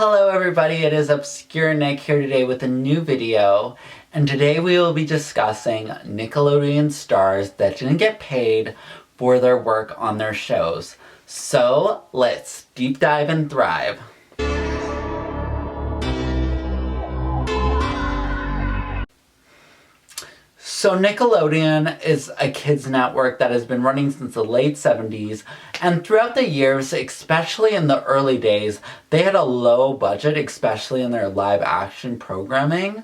Hello everybody, it is Obscure Nick here today with a new video, and today we will be discussing Nickelodeon stars that didn't get paid for their work on their shows. So, let's deep dive and thrive. So Nickelodeon is a kids network that has been running since the late 70s, and throughout the years, especially in the early days, they had a low budget, especially in their live action programming.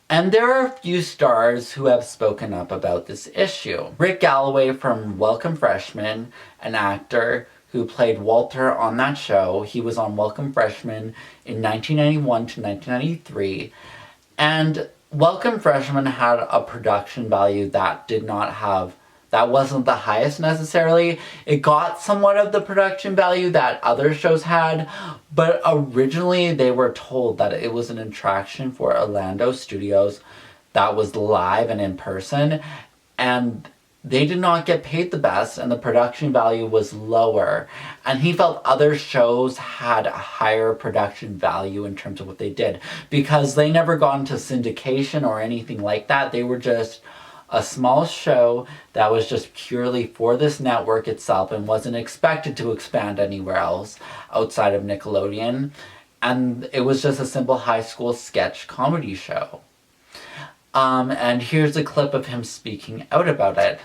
And there are a few stars who have spoken up about this issue. Rick Galloway from Welcome Freshmen, an actor who played Walter on that show. He was on Welcome Freshmen in 1991 to 1993, and Welcome Freshmen had a production value that wasn't the highest necessarily. It got somewhat of the production value that other shows had, but originally they were told that it was an attraction for Orlando Studios that was live and in person, and they did not get paid the best, and the production value was lower. And he felt other shows had a higher production value in terms of what they did, because they never got into syndication or anything like that. They were just a small show that was just purely for this network itself and wasn't expected to expand anywhere else outside of Nickelodeon. And it was just a simple high school sketch comedy show. And here's a clip of him speaking out about it.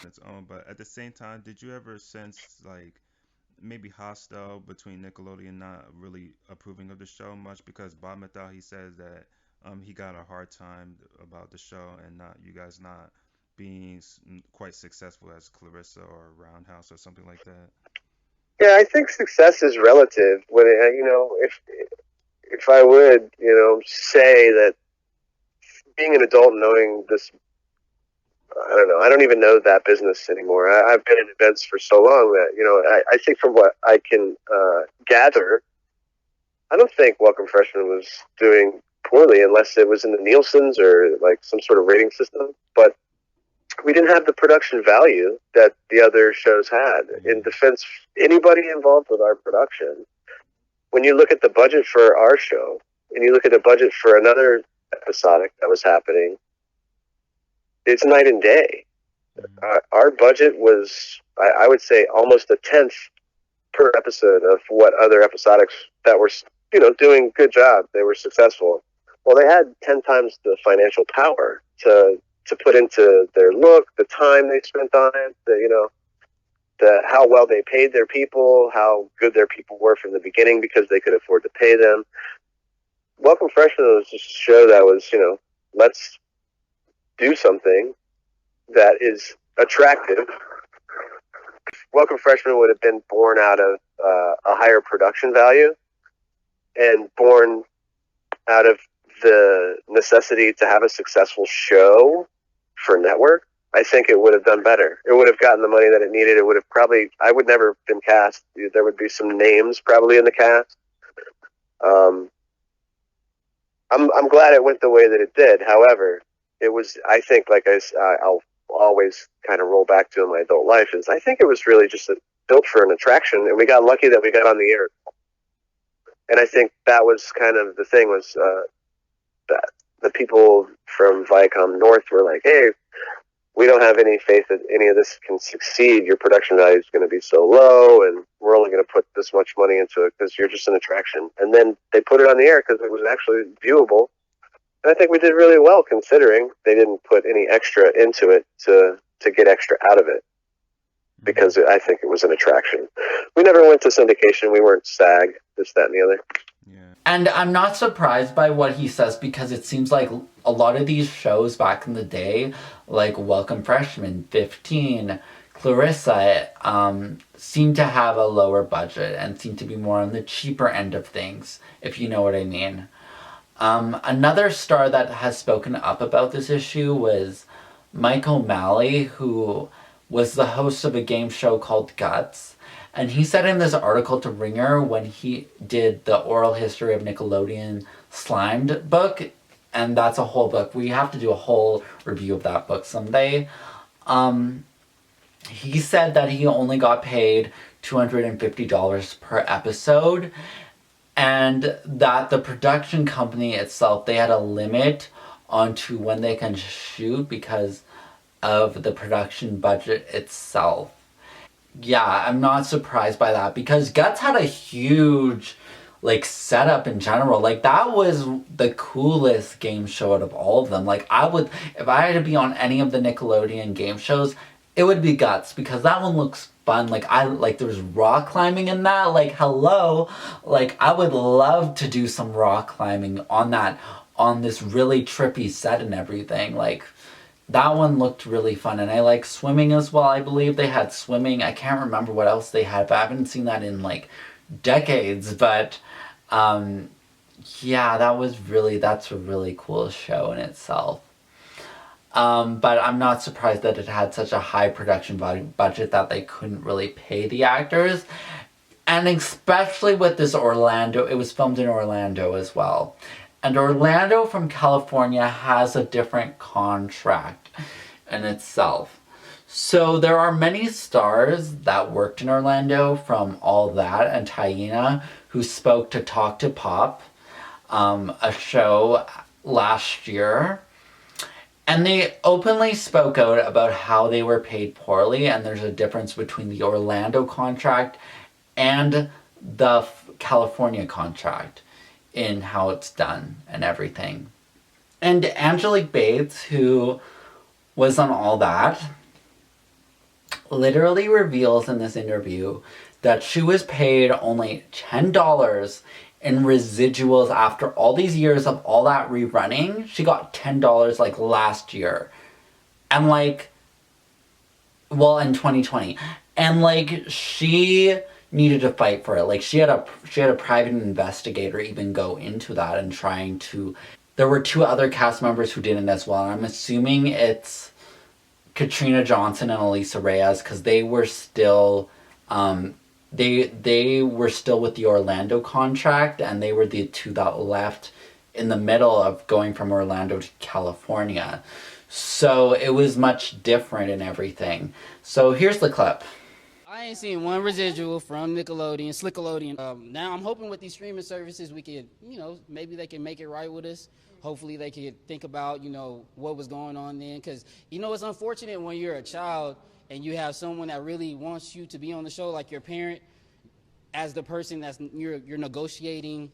Its own, but at the same time, did you ever sense like maybe hostile between Nickelodeon not really approving of the show much? Because Bob Methel, he says that he got a hard time about the show and not you guys not being quite successful as Clarissa or Roundhouse or something like that. Yeah, I think success is relative. When if I would, say that being an adult and knowing this, I don't know. I don't even know that business anymore. I've been in events for so long that, I think from what I can gather, I don't think Welcome Freshman was doing poorly unless it was in the Nielsen's or like some sort of rating system. But we didn't have the production value that the other shows had. In defense, anybody involved with our production, when you look at the budget for our show and you look at the budget for another episodic that was happening, it's night and day. Our budget was, I would say, almost a tenth per episode of what other episodics that were, doing good job. They were successful. Well, they had 10 times the financial power to put into their look, the time they spent on it, how well they paid their people, how good their people were from the beginning because they could afford to pay them. Welcome Freshman was just a show that was, let's do something that is attractive. Welcome Freshman would have been born out of a higher production value and born out of the necessity to have a successful show for network. I think it would have done better. It would have gotten the money that it needed. It would have I would never have been cast. There would be some names probably in the cast. I'm glad it went the way that it did. However, it was, I think, like I'll always kind of roll back to in my adult life, is I think it was really just built for an attraction, and we got lucky that we got on the air. And I think that was kind of the thing, was that the people from Viacom North were like, hey, we don't have any faith that any of this can succeed. Your production value is going to be so low, and we're only going to put this much money into it because you're just an attraction. And then they put it on the air because it was actually viewable. And I think we did really well considering they didn't put any extra into it to get extra out of it, because I think it was an attraction. We never went to syndication. We weren't SAG, this, that, and the other. Yeah. And I'm not surprised by what he says, because it seems like a lot of these shows back in the day, like Welcome Freshman, 15, Clarissa, seem to have a lower budget and seem to be more on the cheaper end of things, if you know what I mean. Another star that has spoken up about this issue was Mike O'Malley, who was the host of a game show called Guts. And he said in this article to Ringer, when he did the oral history of Nickelodeon Slimed book, and that's a whole book. We have to do a whole review of that book someday. He said that he only got paid $250 per episode. and that the production company itself, they had a limit onto when they can shoot because of the production budget itself. Yeah, I'm not surprised by that because Guts had a huge like setup in general. Like that was the coolest game show out of all of them. Like I would, if I had to be on any of the Nickelodeon game shows, it would be Guts because that one looks fun. Like I like there was rock climbing in that. Like hello, like I would love to do some rock climbing on that, on this really trippy set and everything. Like that one looked really fun, and I like swimming as well. I believe they had swimming. I can't remember what else they had, but I haven't seen that in like decades. But um, yeah, that's a really cool show in itself. But I'm not surprised that it had such a high production budget that they couldn't really pay the actors. And especially with this Orlando, it was filmed in Orlando as well. And Orlando from California has a different contract in itself. So there are many stars that worked in Orlando from All That and Taina who spoke to Talk to Pop, a show last year. And they openly spoke out about how they were paid poorly, and there's a difference between the Orlando contract and the California contract in how it's done and everything. And Angelique Bates, who was on All That, literally reveals in this interview that she was paid only $10 in residuals after all these years of All That rerunning. She got $10 like last year. And like, well, in 2020. And like, she needed to fight for it. Like she had a private investigator even go into that and trying to. There were two other cast members who didn't as well. And I'm assuming it's Katrina Johnson and Elisa Reyes because they were still they were still with the Orlando contract, and they were the two that left in the middle of going from Orlando to California. So it was much different and everything. So here's the clip. I ain't seen one residual from Nickelodeon, Slickelodeon. Now I'm hoping with these streaming services we could, maybe they can make it right with us. Hopefully they could think about, what was going on then. Because, it's unfortunate when you're a child and you have someone that really wants you to be on the show, like your parent, as the person that's you're negotiating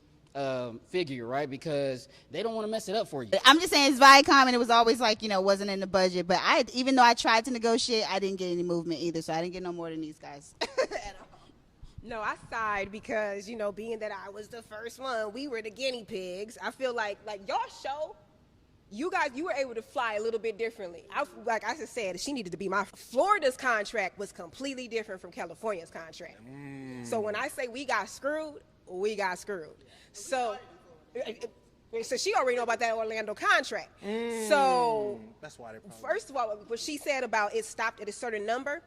figure, right? Because they don't want to mess it up for you. I'm just saying it's Viacom, and it was always like, wasn't in the budget. But even though I tried to negotiate, I didn't get any movement either. So I didn't get no more than these guys at all. No, I sighed because, being that I was the first one, we were the guinea pigs. I feel like y'all show, you were able to fly a little bit differently. Like I just said, she needed to be Florida's contract was completely different from California's contract. So when I say we got screwed, we got screwed. So she already know about that Orlando contract. So that's why first of all, what she said about it stopped at a certain number.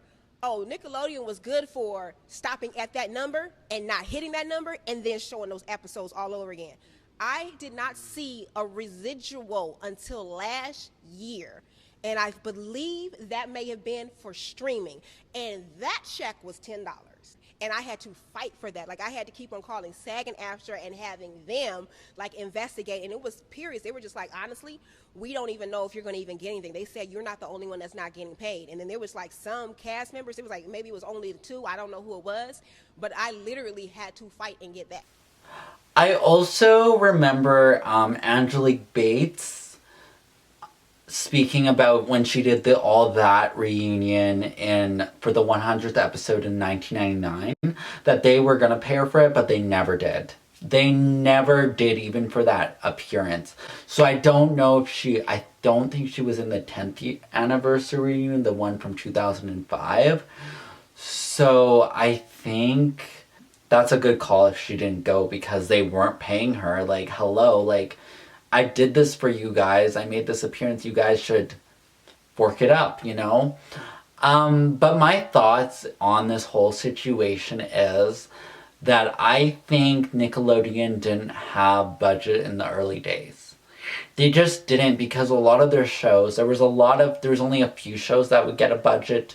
Oh, Nickelodeon was good for stopping at that number and not hitting that number and then showing those episodes all over again. I did not see a residual until last year. And I believe that may have been for streaming. And that check was $10. And I had to fight for that. Like I had to keep on calling SAG and AFTRA and having them like investigate. And it was periods. They were just like, honestly, we don't even know if you're going to even get anything. They said you're not the only one that's not getting paid. And then there was like some cast members. It was like maybe it was only two. I don't know who it was. But I literally had to fight and get that. I also remember Angelique Bates speaking about when she did the All That reunion for the 100th episode in 1999, that they were going to pay her for it, but they never did. They never did, even for that appearance. So I don't know if I don't think she was in the 10th anniversary reunion, the one from 2005. So I think that's a good call if she didn't go because they weren't paying her. Like, hello, like, I did this for you guys. I made this appearance. You guys should fork it up, But my thoughts on this whole situation is that I think Nickelodeon didn't have budget in the early days. They just didn't, because a lot of their shows, there was only a few shows that would get a budget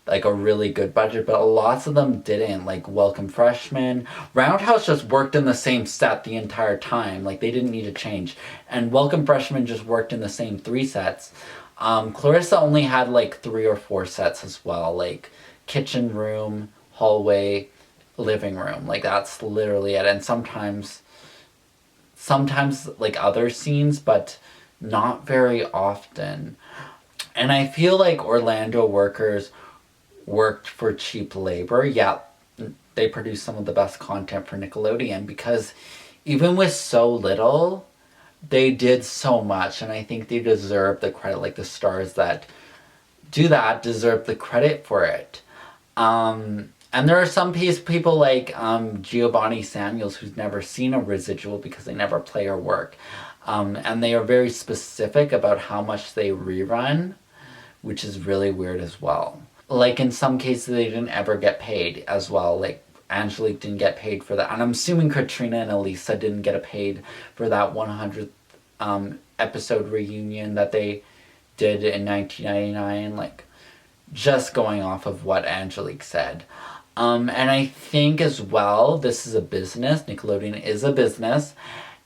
like a really good budget, but lots of them didn't. Like Welcome Freshmen, Roundhouse just worked in the same set the entire time. Like they didn't need to change, and Welcome Freshmen just worked in the same 3 sets. Clarissa only had like 3 or 4 sets as well, like kitchen room, hallway, living room. Like that's literally it, and sometimes like other scenes, but not very often. And I feel like Orlando workers worked for cheap labor. Yeah, they produced some of the best content for Nickelodeon, because even with so little, they did so much, and I think they deserve the credit. Like the stars that do that deserve the credit for it. And there are some people like Giovanni Samuels who's never seen a residual because they never play or work. And they are very specific about how much they rerun, which is really weird as well. Like in some cases they didn't ever get paid as well. Like Angelique didn't get paid for that. And I'm assuming Katrina and Elisa didn't get paid for that 100th episode reunion that they did in 1999. Like, just going off of what Angelique said. And I think as well, this is a business. Nickelodeon is a business.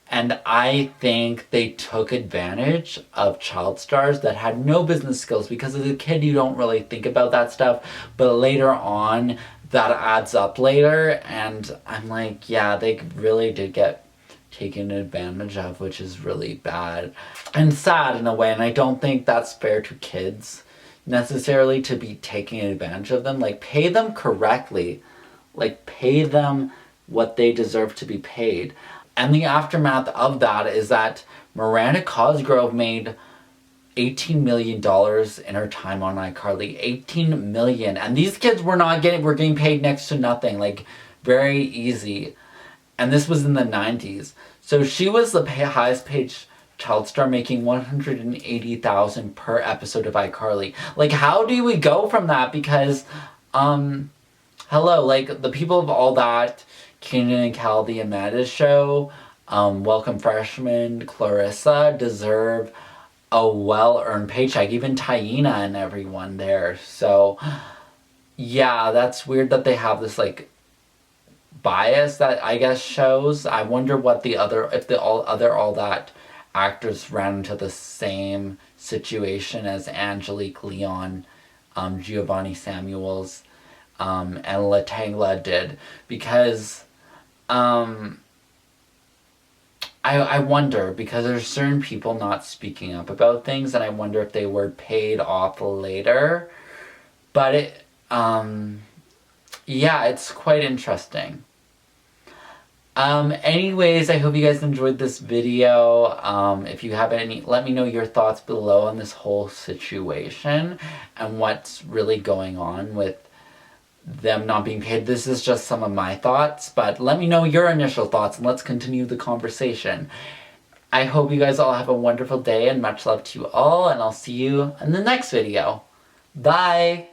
And I think they took advantage of child stars that had no business skills, because as a kid you don't really think about that stuff, but later on that adds up later, and I'm like, yeah, they really did get taken advantage of, which is really bad and sad in a way, and I don't think that's fair to kids necessarily to be taking advantage of them. Like, pay them correctly. Like, pay them what they deserve to be paid. And the aftermath of that is that Miranda Cosgrove made $18 million in her time on iCarly. $18 million. And these kids were getting paid next to nothing. Like, very easy. And this was in the 90s. So she was the highest paid child star, making $180,000 per episode of iCarly. Like, how do we go from that? Because, hello, like, the people of All That, Kanan and Cal, the Amanda Show, Welcome Freshmen, Clarissa deserve a well-earned paycheck. Even Taina and everyone there. So, yeah, that's weird that they have this, like, bias that I guess shows. I wonder what if the other All That actors ran into the same situation as Angelique, Leon, Giovanni Samuels, and Latangla did, because I wonder, because there's certain people not speaking up about things, and I wonder if they were paid off later. But it, yeah, it's quite interesting. Anyways, I hope you guys enjoyed this video. If you have any, let me know your thoughts below on this whole situation and what's really going on with them not being paid. This is just some of my thoughts, but let me know your initial thoughts and let's continue the conversation. I hope you guys all have a wonderful day and much love to you all, and I'll see you in the next video. Bye!